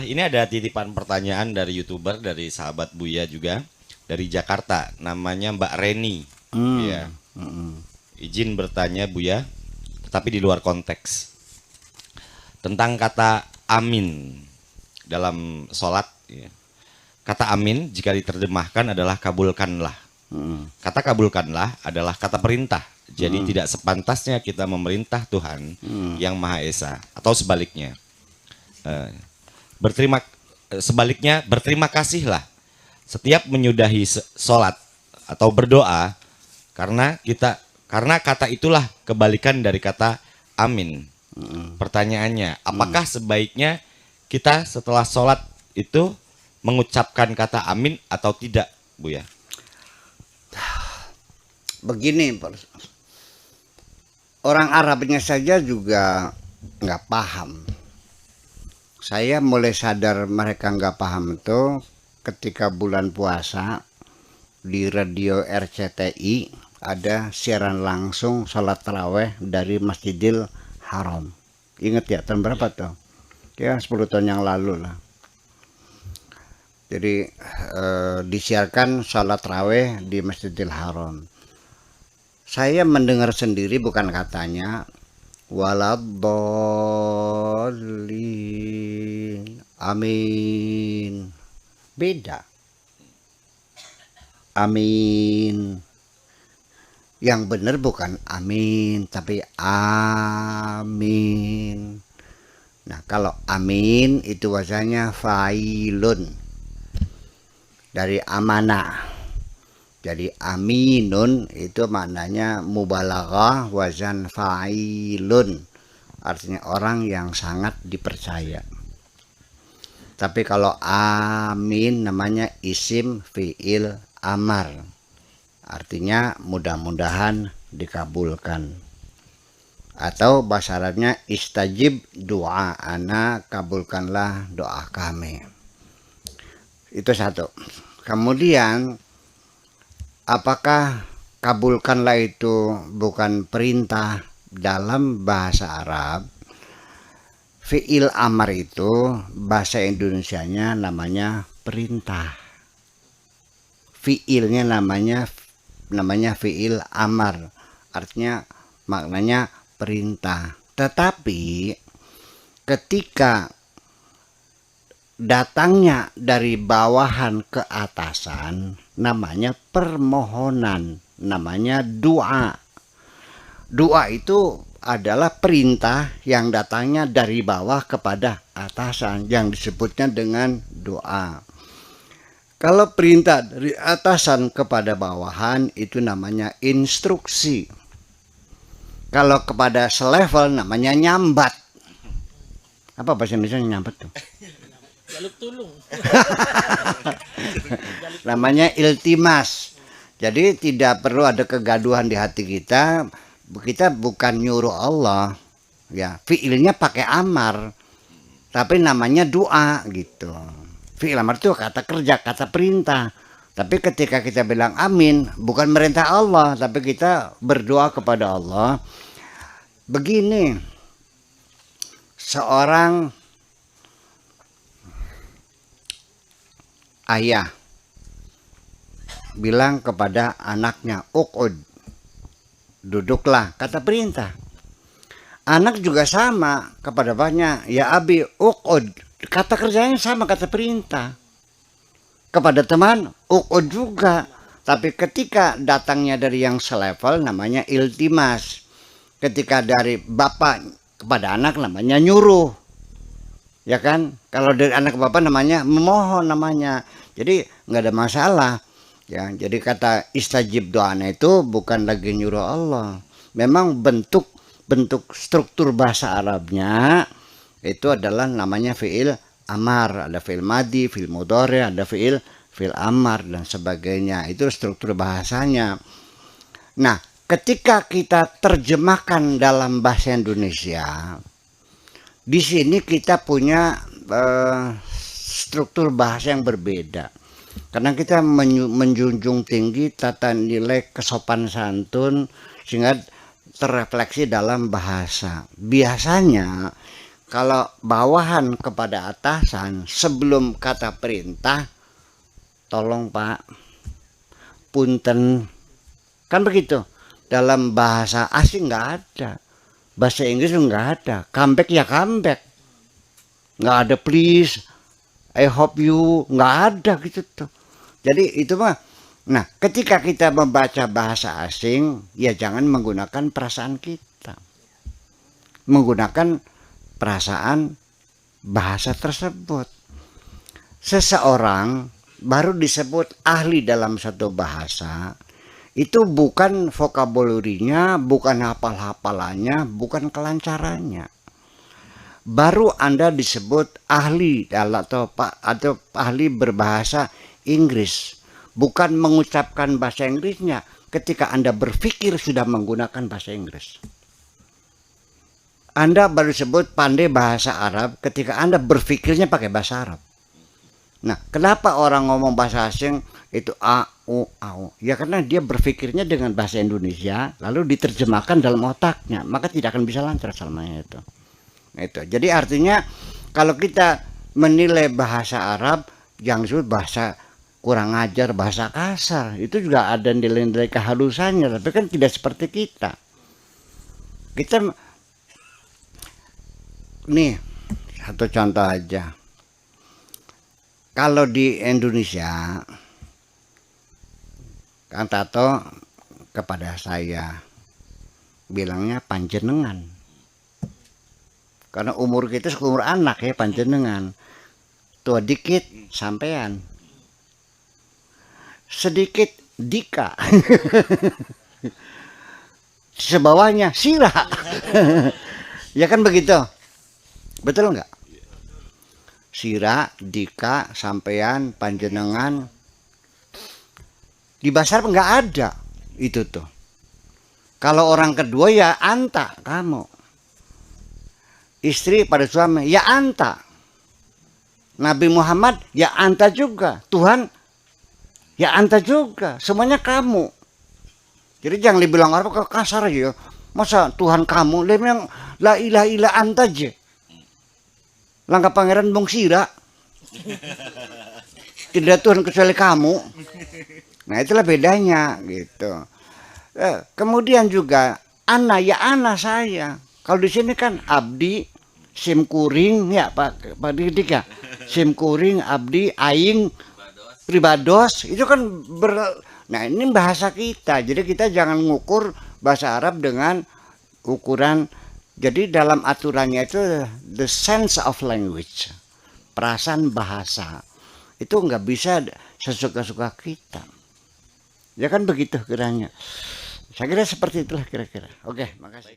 Ini ada titipan pertanyaan dari YouTuber, dari sahabat Buya juga, dari Jakarta, namanya Mbak Reni. Ya, izin bertanya Buya, tapi di luar konteks, tentang kata amin dalam sholat. Ya. Kata amin jika diterjemahkan adalah kabulkanlah. Kata kabulkanlah adalah kata perintah. Jadi tidak sepantasnya kita memerintah Tuhan yang Maha Esa, atau sebaliknya. Eh, berterima Sebaliknya berterima kasihlah setiap menyudahi sholat atau berdoa, karena kata itulah kebalikan dari kata amin. Pertanyaannya, apakah sebaiknya kita setelah sholat itu mengucapkan kata amin atau tidak, Bu ya? Begini, orang Arabnya saja juga nggak paham. Saya mulai sadar mereka nggak paham itu ketika bulan puasa di radio RCTI ada siaran langsung sholat taraweh dari Masjidil Haram. Ingat ya, tahun berapa tuh? Ya 10 tahun yang lalu lah. Jadi disiarkan sholat taraweh di Masjidil Haram. Saya mendengar sendiri, bukan katanya, waladhdallin, amin. Beda. Amin. Yang benar bukan amin, tapi amin. Nah, kalau amin itu wazannya failun, dari amanah. Jadi aminun itu maknanya mubalaghah, wazan fa'ilun, artinya orang yang sangat dipercaya. Tapi kalau amin namanya isim fi'il amar, artinya mudah-mudahan dikabulkan. Atau bahasa Arabnya istajib doa ana, kabulkanlah doa kami. Itu satu. Kemudian, apakah kabulkanlah itu bukan perintah? Dalam bahasa Arab, fi'il amar itu bahasa Indonesianya namanya perintah. Fi'ilnya namanya fi'il amar, artinya maknanya perintah. Tetapi ketika datangnya dari bawahan ke atasan, namanya permohonan, namanya doa. Doa itu adalah perintah yang datangnya dari bawah kepada atasan, yang disebutnya dengan doa. Kalau perintah dari atasan kepada bawahan itu namanya instruksi. Kalau kepada selevel namanya nyambat. Apa bahasa Indonesia nyambat tuh? Jaluk tulung. Namanya iltimas. Jadi tidak perlu ada kegaduhan di hati kita. Kita bukan nyuruh Allah, ya. Fiilnya pakai amar, tapi namanya doa gitu. Fiil amar itu kata kerja, kata perintah. Tapi ketika kita bilang amin, bukan merintah Allah, tapi kita berdoa kepada Allah. Begini, seorang ayah bilang kepada anaknya, uqud, duduklah, kata perintah. Anak juga sama kepada bapaknya, ya abi uqud, kata kerjanya sama, kata perintah. Kepada teman, uqud juga. Tapi ketika datangnya dari yang selevel namanya iltimas. Ketika dari bapak kepada anak namanya nyuruh. Ya kan? Kalau dari anak ke bapak namanya memohon namanya. Jadi nggak ada masalah. Ya, jadi kata istajib doana itu bukan lagi nyuruh Allah. Memang bentuk struktur bahasa Arabnya itu adalah namanya fiil amar, ada fiil madi, fiil mudhari, ada fiil amar dan sebagainya. Itu struktur bahasanya. Nah, ketika kita terjemahkan dalam bahasa Indonesia, di sini kita punya struktur bahasa yang berbeda. Karena kita menjunjung tinggi tata nilai kesopan santun sehingga terrefleksi dalam bahasa. Biasanya kalau bawahan kepada atasan sebelum kata perintah, tolong Pak, punten, kan begitu. Dalam bahasa asing nggak ada, bahasa Inggris nggak ada, comeback ya comeback, nggak ada please, I hope you, nggak ada gitu tuh. Jadi itu mah. Nah, ketika kita membaca bahasa asing, ya jangan menggunakan perasaan kita, menggunakan perasaan bahasa tersebut. Seseorang baru disebut ahli dalam satu bahasa, itu bukan vokabularinya, bukan hafal-hafalannya, bukan kelancarannya. Baru Anda disebut ahli atau ahli berbahasa Inggris, bukan mengucapkan bahasa Inggrisnya ketika Anda berpikir sudah menggunakan bahasa Inggris. Anda baru disebut pandai bahasa Arab ketika Anda berpikirnya pakai bahasa Arab. Nah, kenapa orang ngomong bahasa asing itu a, u, au? Ya karena dia berpikirnya dengan bahasa Indonesia, lalu diterjemahkan dalam otaknya, maka tidak akan bisa lancar selamanya itu. Itu. Jadi artinya kalau kita menilai bahasa Arab yang disebut bahasa kurang ajar, bahasa kasar, itu juga ada nilai-nilai kehalusannya, tapi kan tidak seperti kita. Kita nih satu contoh aja. Kalau di Indonesia, Kang Tato kepada saya bilangnya panjenengan, karena umur kita seumur anak ya, panjenengan. Tua dikit sampean, sedikit Dika, sebawahnya Sira. Ya kan begitu, betul nggak? Sira, Dika, sampean, panjenengan. Di bahasa Arab nggak ada itu tuh. Kalau orang kedua ya anta, kamu. Istri pada suami ya anta. Nabi Muhammad ya anta juga. Tuhan ya anta juga. Semuanya kamu. Jadi jangan dibilang apa kasar aja. Masa Tuhan kamu? Dia bilang la ilaha illa anta aja. Langkah pangeran Bung Sira. Tidak Tuhan kecuali kamu. Nah itulah bedanya gitu. Kemudian juga ana ya ana saya. Kalau di sini kan abdi, sim kuring ya Pak Didik ya. Sim kuring, abdi, aing, pribados. Itu kan nah ini bahasa kita. Jadi kita jangan ngukur bahasa Arab dengan ukuran. Jadi dalam aturannya itu the sense of language, perasaan bahasa itu nggak bisa sesuka-suka kita. Ya kan begitu kiranya. Saya kira seperti itulah kira-kira. Oke, makasih.